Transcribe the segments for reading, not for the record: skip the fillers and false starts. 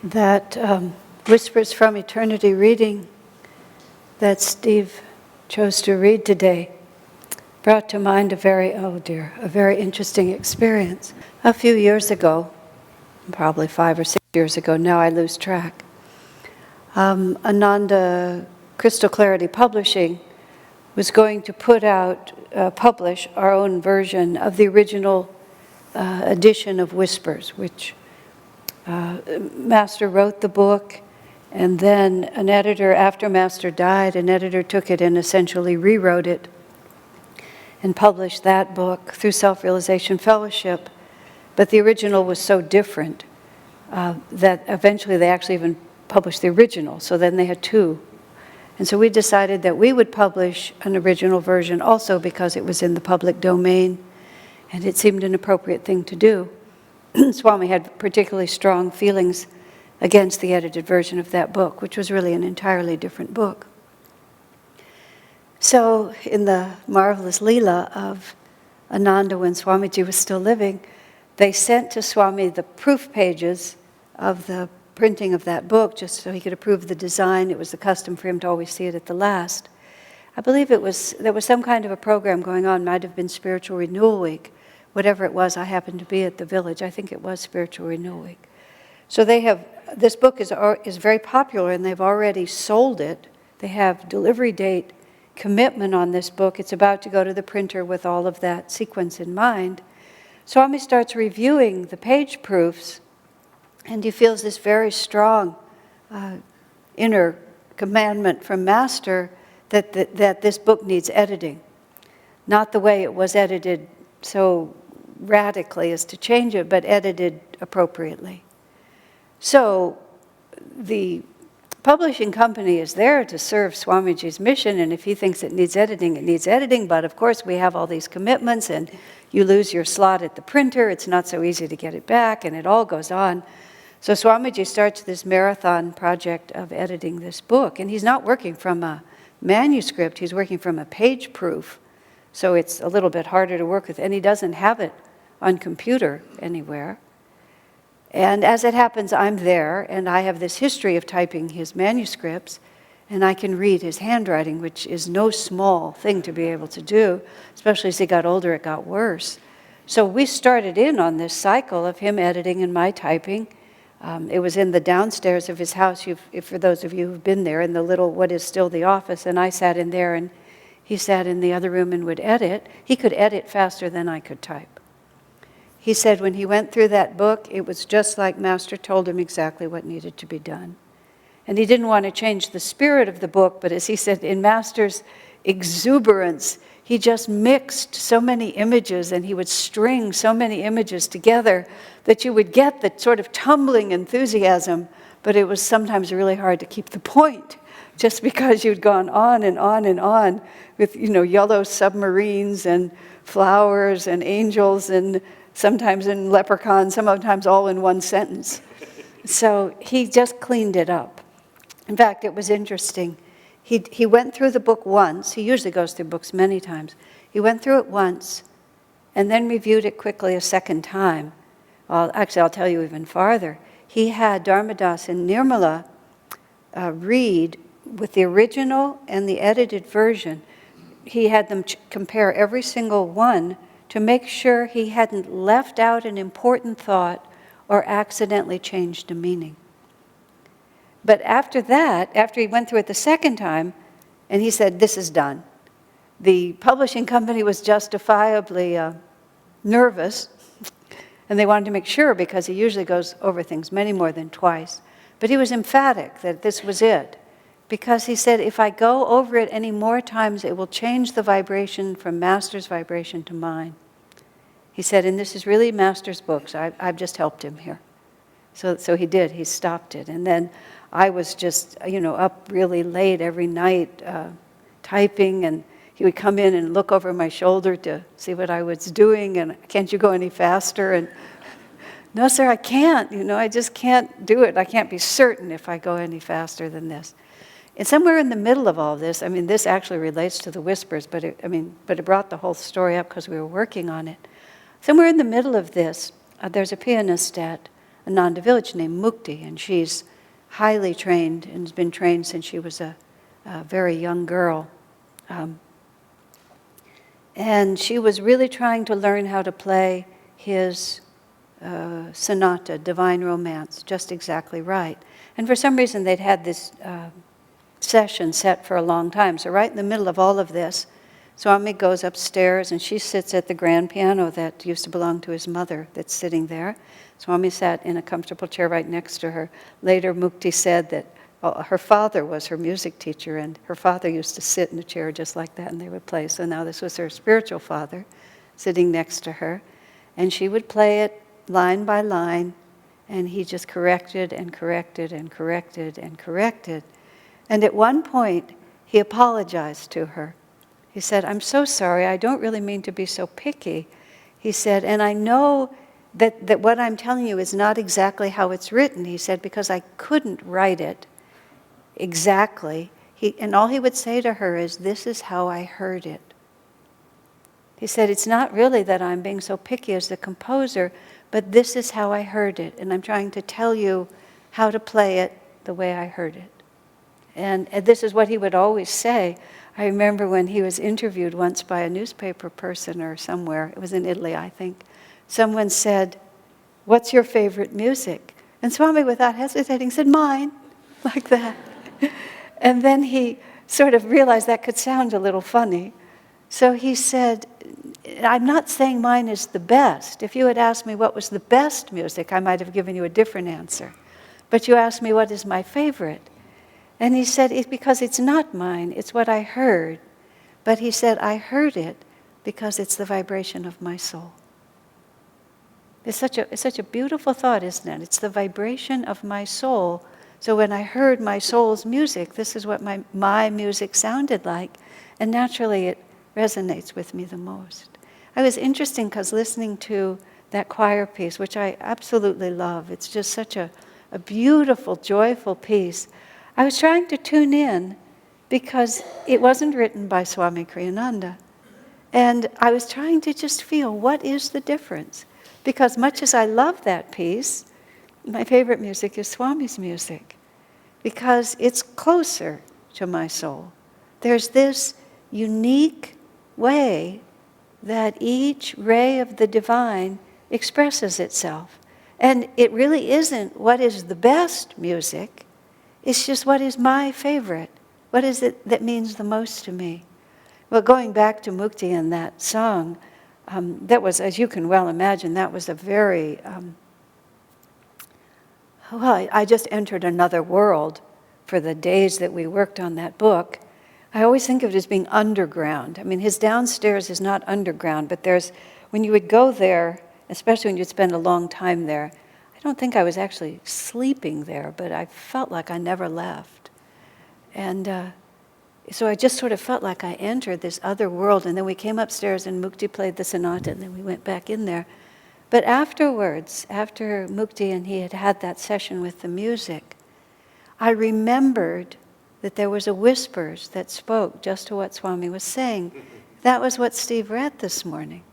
That Whispers from Eternity reading that Steve chose to read today brought to mind a very interesting experience. A few years ago, probably 5 or 6 years ago, now I lose track, Ananda Crystal Clarity Publishing was going to publish our own version of the original edition of Whispers, which Master wrote the book, and then an editor, after Master died, an editor took it and essentially rewrote it and published that book through Self-Realization Fellowship. But the original was so different that eventually they actually even published the original, so then they had two. And so we decided that we would publish an original version also because it was in the public domain and it seemed an appropriate thing to do. Swami had particularly strong feelings against the edited version of that book, which was really an entirely different book. So in the marvelous Leela of Ananda when Swamiji was still living, they sent to Swami the proof pages of the printing of that book just so he could approve the design. It was the custom for him to always see it at the last. I believe there was some kind of a program going on, might have been Spiritual Renewal Week. Whatever it was, I happened to be at the village. I think it was Spiritual Renewal Week. So this book is very popular and they've already sold it. They have delivery date commitment on this book. It's about to go to the printer with all of that sequence in mind. Swami starts reviewing the page proofs and he feels this very strong inner commandment from Master that this book needs editing. Not the way it was edited so radically as to change it, but edited appropriately. So the publishing company is there to serve Swamiji's mission, and if he thinks it needs editing, it needs editing, but of course we have all these commitments, and you lose your slot at the printer, it's not so easy to get it back, and it all goes on. So Swamiji starts this marathon project of editing this book, and he's not working from a manuscript, he's working from a page proof. So it's a little bit harder to work with, and he doesn't have it on computer anywhere. And as it happens, I'm there, and I have this history of typing his manuscripts, and I can read his handwriting, which is no small thing to be able to do, especially as he got older, it got worse. So we started in on this cycle of him editing and my typing. It was in the downstairs of his house, for those of you who've been there, in the little, what is still the office, and I sat in there, and he sat in the other room and would edit. He could edit faster than I could type. He said when he went through that book, it was just like Master told him exactly what needed to be done. And he didn't want to change the spirit of the book, but as he said, in Master's exuberance, he just mixed so many images and he would string so many images together that you would get the sort of tumbling enthusiasm, but it was sometimes really hard to keep the point, just because you'd gone on and on and on with, yellow submarines and flowers and angels and sometimes in leprechauns, sometimes all in one sentence. So he just cleaned it up. In fact, it was interesting. He went through the book once. He usually goes through books many times. He went through it once and then reviewed it quickly a second time. I'll tell you even farther. He had Dharmadas and Nirmala read with the original and the edited version. He had them compare every single one to make sure he hadn't left out an important thought or accidentally changed a meaning. But after that, after he went through it the second time, and he said, this is done. The publishing company was justifiably nervous, and they wanted to make sure because he usually goes over things many more than twice. But he was emphatic that this was it, because he said, if I go over it any more times, it will change the vibration from Master's vibration to mine. He said, and this is really Master's books. I've just helped him here. So he did. He stopped it. And then I was just, up really late every night typing, and he would come in and look over my shoulder to see what I was doing, and can't you go any faster? And no, sir, I can't. I just can't do it. I can't be certain if I go any faster than this. And somewhere in the middle of all this, this actually relates to the Whispers, but it brought the whole story up because we were working on it. Somewhere in the middle of this, there's a pianist at Ananda village named Mukti, and she's highly trained and has been trained since she was a very young girl. And she was really trying to learn how to play his sonata, Divine Romance, just exactly right. And for some reason they'd had this session set for a long time. So right in the middle of all of this, Swami goes upstairs and she sits at the grand piano that used to belong to his mother that's sitting there. Swami sat in a comfortable chair right next to her. Later Mukti said that her father was her music teacher, and her father used to sit in a chair just like that and they would play. So now this was her spiritual father sitting next to her. And she would play it line by line, and he just corrected and corrected and corrected and corrected. And at one point, he apologized to her. He said, "I'm so sorry, I don't really mean to be so picky." He said, "And I know that what I'm telling you is not exactly how it's written." He said, "Because I couldn't write it exactly." And all he would say to her is, "This is how I heard it." He said, "It's not really that I'm being so picky as the composer, but this is how I heard it, and I'm trying to tell you how to play it the way I heard it." And this is what he would always say. I remember when he was interviewed once by a newspaper person or somewhere, it was in Italy, I think. Someone said, "What's your favorite music?" And Swami, without hesitating, said, "Mine," like that. And then he sort of realized that could sound a little funny. So he said, "I'm not saying mine is the best. If you had asked me what was the best music, I might have given you a different answer. But you asked me what is my favorite." And he said, "It's because it's not mine, it's what I heard." But he said, "I heard it because it's the vibration of my soul." It's such a beautiful thought, isn't it? It's the vibration of my soul. So when I heard my soul's music, this is what my music sounded like. And naturally it resonates with me the most. It was interesting because listening to that choir piece, which I absolutely love, it's just such a beautiful, joyful piece. I was trying to tune in because it wasn't written by Swami Kriyananda. And I was trying to just feel, what is the difference? Because much as I love that piece, my favorite music is Swami's music, because it's closer to my soul. There's this unique way that each ray of the divine expresses itself. And it really isn't what is the best music, it's just what is my favorite. What is it that means the most to me? Well, going back to Mukti and that song, that was, as you can well imagine, that was a very, I just entered another world for the days that we worked on that book. I always think of it as being underground. I mean, his downstairs is not underground, but when you would go there, especially when you'd spend a long time there, I don't think I was actually sleeping there, but I felt like I never left. And so I just sort of felt like I entered this other world, and then we came upstairs and Mukti played the sonata, and then we went back in there. But afterwards, after Mukti and he had had that session with the music, I remembered that there was a whispers that spoke just to what Swami was saying. That was what Steve read this morning.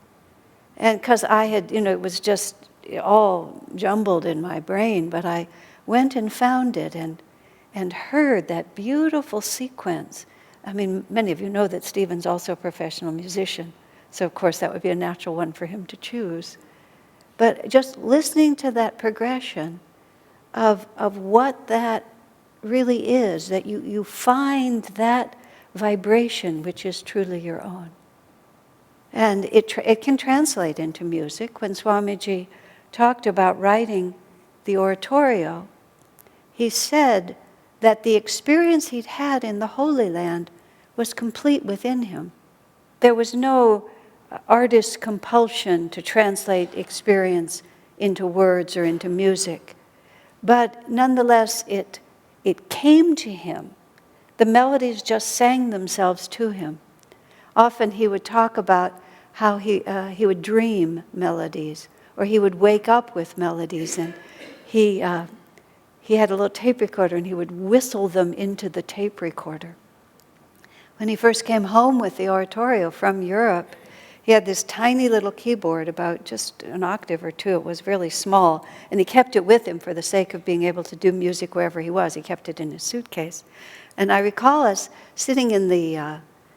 And because I had, it was just all jumbled in my brain, but I went and found it and heard that beautiful sequence. I mean, many of you know that Stephen's also a professional musician, so of course that would be a natural one for him to choose. But just listening to that progression of what that really is, that you find that vibration which is truly your own. And it can translate into music. When Swamiji talked about writing the oratorio, he said that the experience he'd had in the Holy Land was complete within him. There was no artist's compulsion to translate experience into words or into music. But nonetheless, it came to him. The melodies just sang themselves to him. Often he would talk about how he would dream melodies, or he would wake up with melodies, and he had a little tape recorder, and he would whistle them into the tape recorder. When he first came home with the oratorio from Europe, He had this tiny little keyboard, about just an octave or two. It was really small. And he kept it with him for the sake of being able to do music wherever he was. He kept it in his suitcase. And I recall us sitting in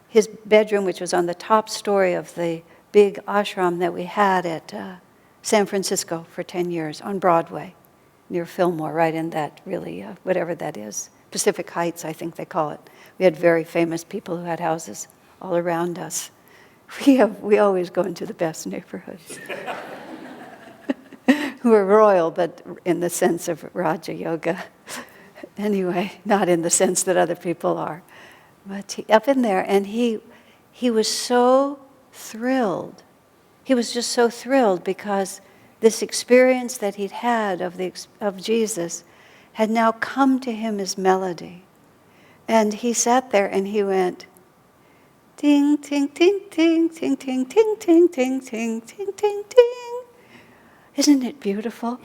his bedroom, which was on the top story of the big ashram that we had at San Francisco for 10 years, on Broadway, near Fillmore, right in that really, whatever that is, Pacific Heights, I think they call it. We had very famous people who had houses all around us. We always go into the best neighborhoods. Who are royal, but in the sense of Raja Yoga. Anyway, not in the sense that other people are. But up in there, and he was so thrilled. He was just so thrilled because this experience that he'd had of Jesus had now come to him as melody. And he sat there and he went, ting, ting, ting, ting, ting, ting, ting, ting, ting, ting, ting, ting, ting. Isn't it beautiful?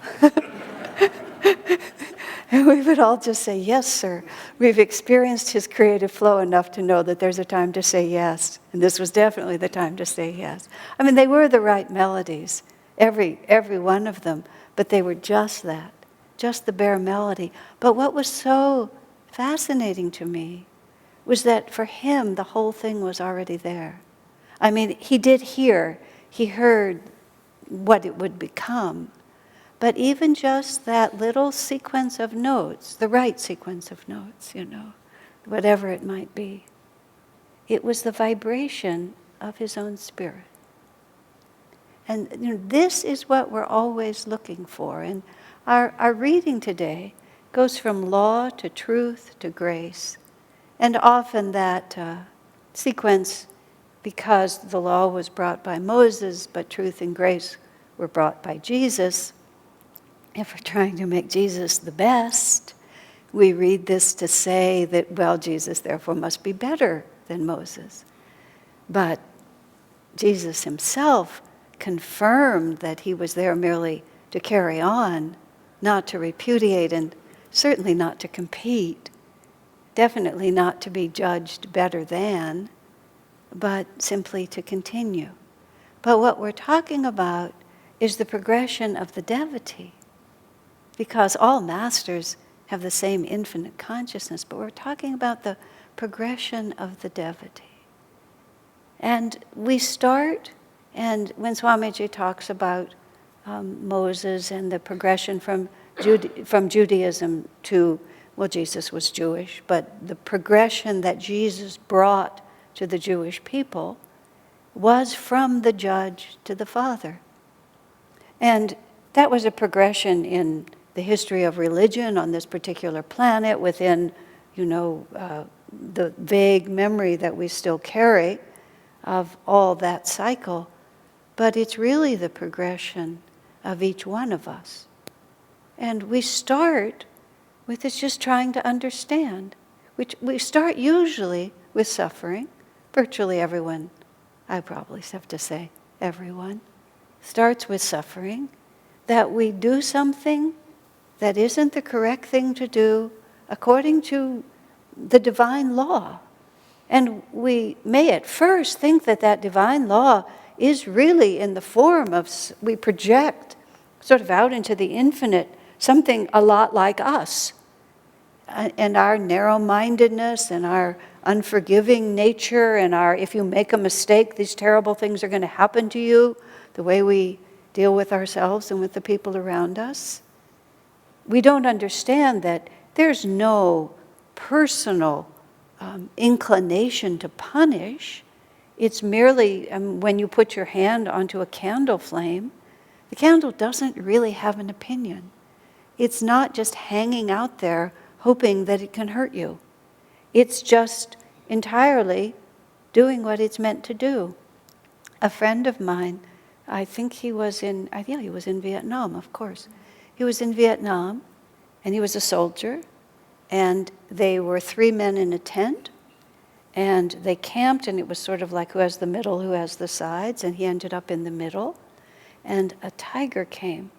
And we would all just say, yes, sir. We've experienced his creative flow enough to know that there's a time to say yes. And this was definitely the time to say yes. I mean, they were the right melodies, every one of them, but they were just that, just the bare melody. But what was so fascinating to me was that for him, the whole thing was already there. I mean, he heard what it would become. But even just that little sequence of notes, the right sequence of notes, whatever it might be, it was the vibration of his own spirit. And this is what we're always looking for. And our reading today goes from law to truth to grace. And often that sequence, because the law was brought by Moses, but truth and grace were brought by Jesus. If we're trying to make Jesus the best, we read this to say that, well, Jesus therefore must be better than Moses. But Jesus himself confirmed that he was there merely to carry on, not to repudiate, and certainly not to compete, definitely not to be judged better than, but simply to continue. But what we're talking about is the progression of the devotee, because all masters have the same infinite consciousness, but we're talking about the progression of the devotee. And we start, and when Swamiji talks about Moses and the progression from Judaism to, well, Jesus was Jewish, but the progression that Jesus brought to the Jewish people was from the judge to the father. And that was a progression in the history of religion on this particular planet within, the vague memory that we still carry of all that cycle. But it's really the progression of each one of us. And we start with it's just trying to understand. We start usually with suffering. Virtually everyone, I probably have to say everyone, starts with suffering. That we do something that isn't the correct thing to do according to the divine law. And we may at first think that that divine law is really in the form of, we project sort of out into the infinite, something a lot like us. And our narrow-mindedness and our unforgiving nature and our, if you make a mistake, these terrible things are going to happen to you, the way we deal with ourselves and with the people around us. We don't understand that there's no personal inclination to punish. It's merely when you put your hand onto a candle flame, the candle doesn't really have an opinion. It's not just hanging out there hoping that it can hurt you. It's just entirely doing what it's meant to do. A friend of mine, I think he was in Vietnam, of course. He was in Vietnam, and he was a soldier, and they were 3 men in a tent, and they camped, and it was sort of like who has the middle, who has the sides, and he ended up in the middle, and a tiger came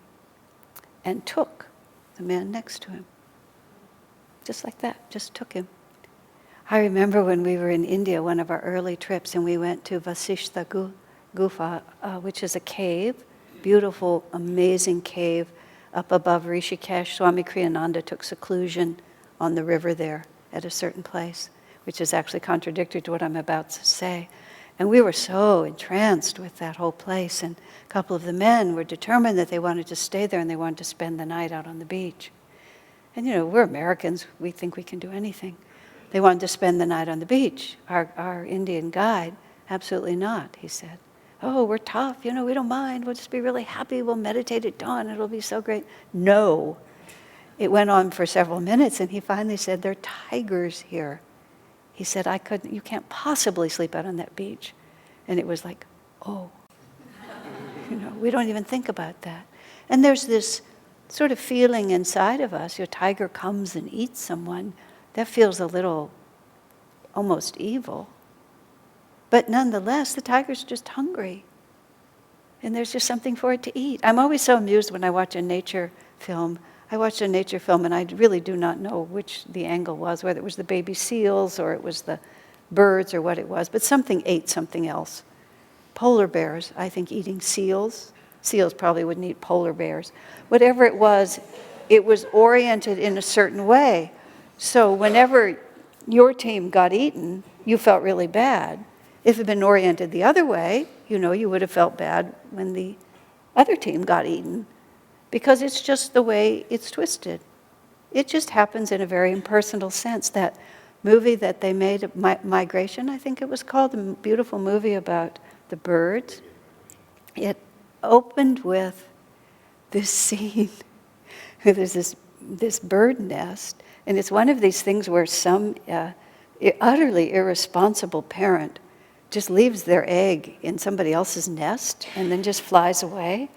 and took the man next to him. Just like that, just took him. I remember when we were in India, one of our early trips, and we went to Vasishtha Gufa, which is a cave, beautiful, amazing cave up above Rishikesh. Swami Kriyananda took seclusion on the river there at a certain place, which is actually contradictory to what I'm about to say. And we were so entranced with that whole place, and a couple of the men were determined that they wanted to stay there and they wanted to spend the night out on the beach. And we're Americans, we think we can do anything. They wanted to spend the night on the beach. Our Indian guide, absolutely not, he said. Oh, we're tough, we don't mind, we'll just be really happy, we'll meditate at dawn, it'll be so great. No. It went on for several minutes, and he finally said, there are tigers here. He said, you can't possibly sleep out on that beach. And it was like, oh, we don't even think about that. And there's this sort of feeling inside of us, your tiger comes and eats someone, that feels a little almost evil. But nonetheless, the tiger's just hungry. And there's just something for it to eat. I'm always so amused when I watch a nature film. I watched a nature film and I really do not know which the angle was, whether it was the baby seals or it was the birds or what it was, but something ate something else. Polar bears, I think, eating seals. Seals probably wouldn't eat polar bears. Whatever it was oriented in a certain way. So whenever your team got eaten, you felt really bad. If it had been oriented the other way, you would have felt bad when the other team got eaten. Because it's just the way it's twisted. It just happens in a very impersonal sense. That movie that they made, Migration, I think it was called, the beautiful movie about the birds, it opened with this scene. There's this bird nest, and it's one of these things where some utterly irresponsible parent just leaves their egg in somebody else's nest and then just flies away.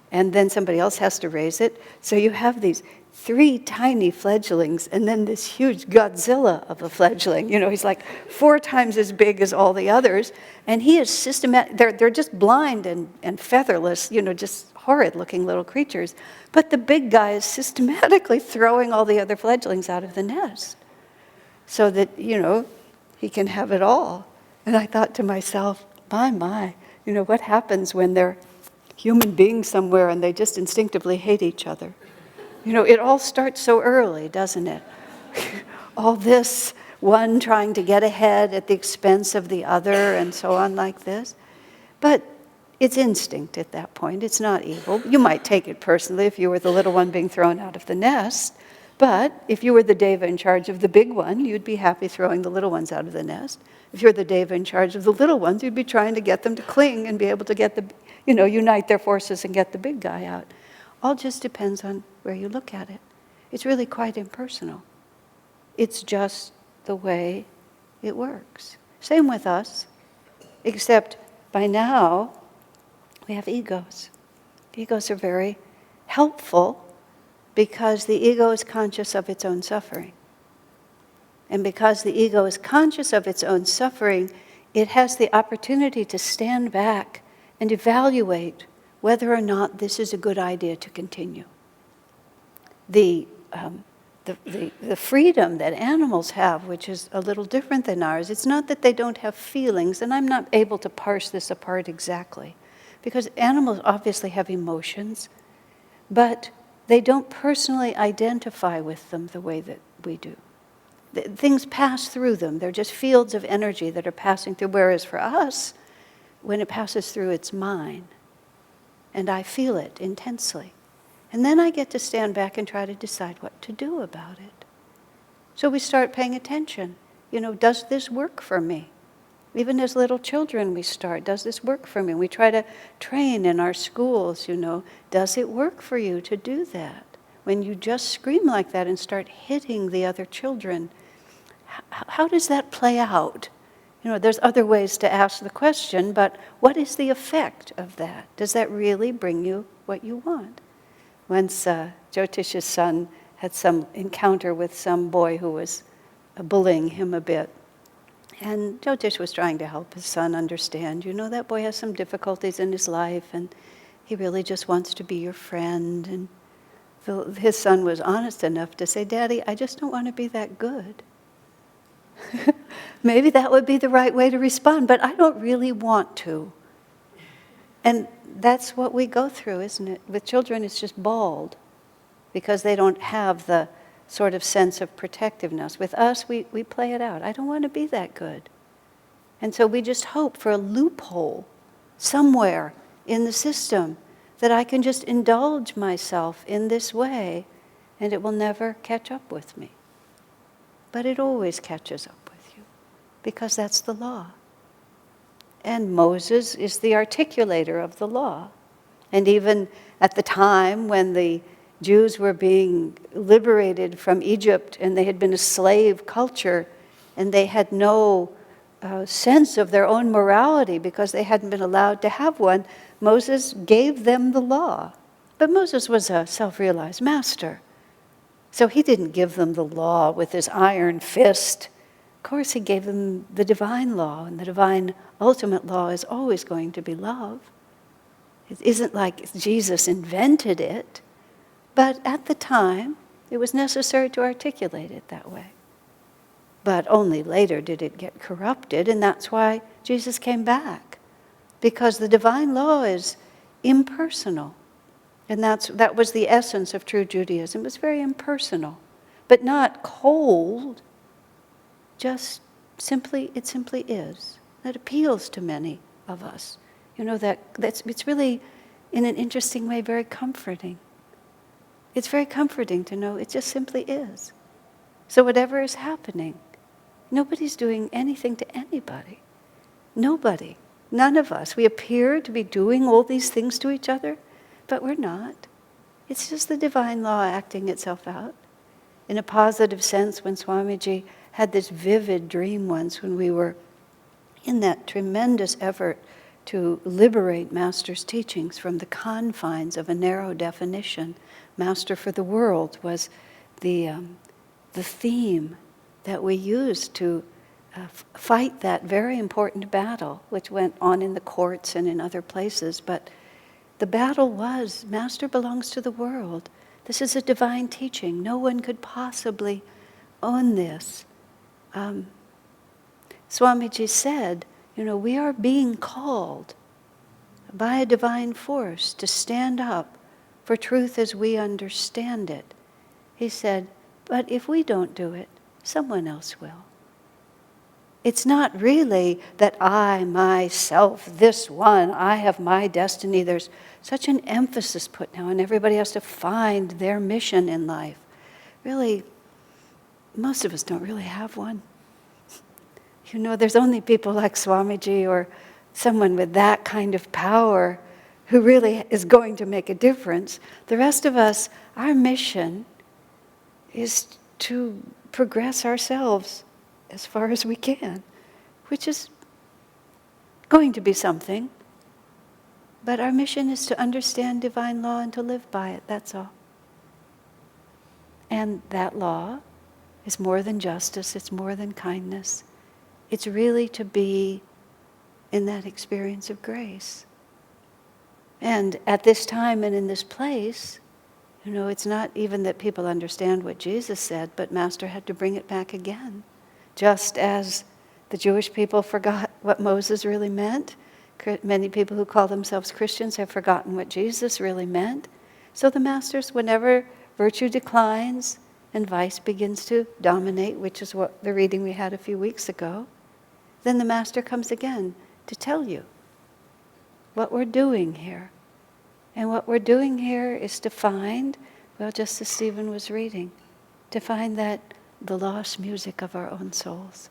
And then somebody else has to raise it. So you have these 3 tiny fledglings and then this huge Godzilla of a fledgling. He's like 4 times as big as all the others. And he is systematic. They're just blind and featherless, just horrid looking little creatures. But the big guy is systematically throwing all the other fledglings out of the nest so that, he can have it all. And I thought to myself, my, what happens when they're human beings somewhere and they just instinctively hate each other? It all starts so early, doesn't it? All this, one trying to get ahead at the expense of the other and so on like this. But it's instinct at that point. It's not evil. You might take it personally if you were the little one being thrown out of the nest. But if you were the deva in charge of the big one, you'd be happy throwing the little ones out of the nest. If you're the deva in charge of the little ones, you'd be trying to get them to cling and be able to get unite their forces and get the big guy out. All just depends on where you look at it. It's really quite impersonal. It's just the way it works. Same with us, except by now we have egos. Egos are very helpful because the ego is conscious of its own suffering. And because the ego is conscious of its own suffering, it has the opportunity to stand back and evaluate whether or not this is a good idea to continue. The freedom that animals have, which is a little different than ours, it's not that they don't have feelings, and I'm not able to parse this apart exactly, because animals obviously have emotions, but they don't personally identify with them the way that we do. Things pass through them. They're just fields of energy that are passing through, whereas for us, when it passes through, it's mine. And I feel it intensely. And then I get to stand back and try to decide what to do about it. So we start paying attention. Does this work for me? Even as little children we start, does this work for me? We try to train in our schools, does it work for you to do that? When you just scream like that and start hitting the other children, how does that play out? There's other ways to ask the question, but what is the effect of that? Does that really bring you what you want? Once Jyotish's son had some encounter with some boy who was bullying him a bit. And Jyotish was trying to help his son understand, that boy has some difficulties in his life and he really just wants to be your friend. And his son was honest enough to say, Daddy, I just don't want to be that good. Maybe that would be the right way to respond, but I don't really want to. And that's what we go through, isn't it? With children, it's just bald, because they don't have the sort of sense of protectiveness. With us, we play it out. I don't want to be that good. And so we just hope for a loophole somewhere in the system that I can just indulge myself in this way and it will never catch up with me. But it always catches up with you, because that's the law. And Moses is the articulator of the law. And even at the time when the Jews were being liberated from Egypt and they had been a slave culture and they had no sense of their own morality because they hadn't been allowed to have one, Moses gave them the law. But Moses was a self-realized master. So he didn't give them the law with his iron fist. Of course, he gave them the divine law, and the divine ultimate law is always going to be love. It isn't like Jesus invented it, but at the time, it was necessary to articulate it that way. But only later did it get corrupted, and that's why Jesus came back, because the divine law is impersonal. And that was the essence of true Judaism. It was very impersonal, but not cold, just simply, it simply is. That appeals to many of us. You know, it's really, in an interesting way, very comforting. It's very comforting to know it just simply is. So whatever is happening, nobody's doing anything to anybody. Nobody. None of us. We appear to be doing all these things to each other, but we're not. It's just the divine law acting itself out. In a positive sense, when Swamiji had this vivid dream once when we were in that tremendous effort to liberate Master's teachings from the confines of a narrow definition. Master for the world was the theme that we used to fight that very important battle, which went on in the courts and in other places. But the battle was, Master belongs to the world. This is a divine teaching. No one could possibly own this. Swamiji said, you know, we are being called by a divine force to stand up for truth as we understand it. He said, but if we don't do it, someone else will. It's not really that I, myself, this one, I have my destiny. There's such an emphasis put now, and everybody has to find their mission in life. Really, most of us don't really have one. You know, there's only people like Swamiji or someone with that kind of power who really is going to make a difference. The rest of us, our mission is to progress ourselves as far as we can, which is going to be something. But our mission is to understand divine law and to live by it, that's all. And that law is more than justice, it's more than kindness. It's really to be in that experience of grace. And at this time and in this place, you know, it's not even that people understand what Jesus said, but Master had to bring it back again. Just as the Jewish people forgot what Moses really meant, many people who call themselves Christians have forgotten what Jesus really meant. So the Masters, whenever virtue declines and vice begins to dominate, which is what the reading we had a few weeks ago, then the Master comes again to tell you what we're doing here. And what we're doing here is to find, well, just as Stephen was reading, to find that the lost music of our own souls.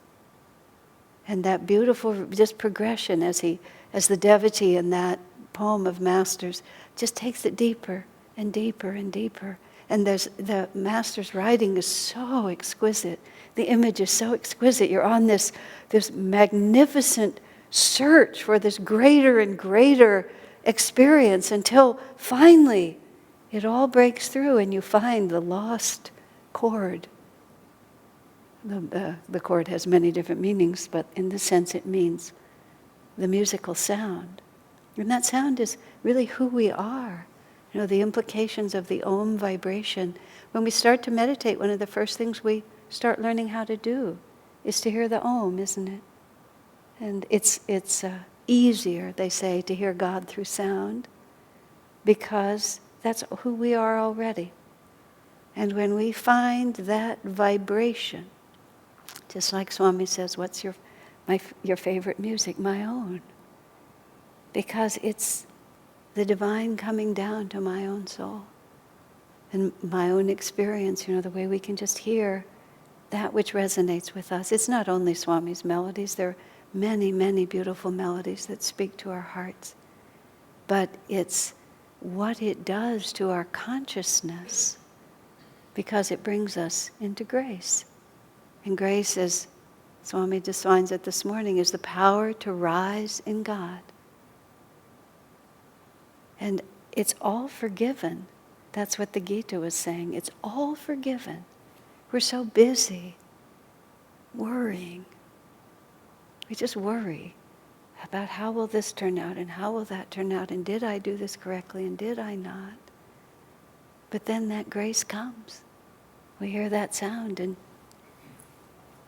And that beautiful just progression as the devotee in that poem of Master's just takes it deeper and deeper and deeper. And the Master's writing is so exquisite. The image is so exquisite. You're on this magnificent search for this greater and greater experience until finally it all breaks through and you find the lost chord. The chord has many different meanings, but in this sense it means the musical sound. And that sound is really who we are. You know, the implications of the Om vibration. When we start to meditate, one of the first things we start learning how to do is to hear the Om, isn't it? And it's easier, they say, to hear God through sound, because that's who we are already. And when we find that vibration, just like Swami says, what's your favorite music? My own. Because it's the divine coming down to my own soul. And my own experience, the way we can just hear that which resonates with us. It's not only Swami's melodies. There are many, many beautiful melodies that speak to our hearts. But it's what it does to our consciousness, because it brings us into grace. And grace, as Swami defines it this morning, is the power to rise in God. And it's all forgiven. That's what the Gita was saying. It's all forgiven. We're so busy worrying. We just worry about how will this turn out and how will that turn out and did I do this correctly and did I not? But then that grace comes. We hear that sound and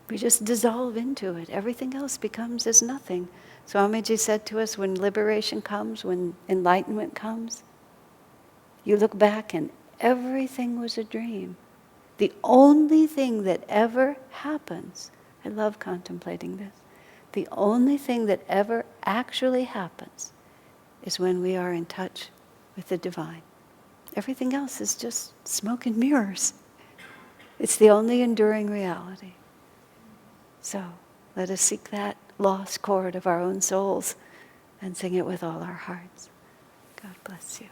we just dissolve into it. Everything else becomes as nothing. Swamiji said to us, when liberation comes, when enlightenment comes, you look back and everything was a dream. The only thing that ever happens, I love contemplating this, the only thing that ever actually happens is when we are in touch with the divine. Everything else is just smoke and mirrors. It's the only enduring reality. So let us seek that lost chord of our own souls and sing it with all our hearts. God bless you.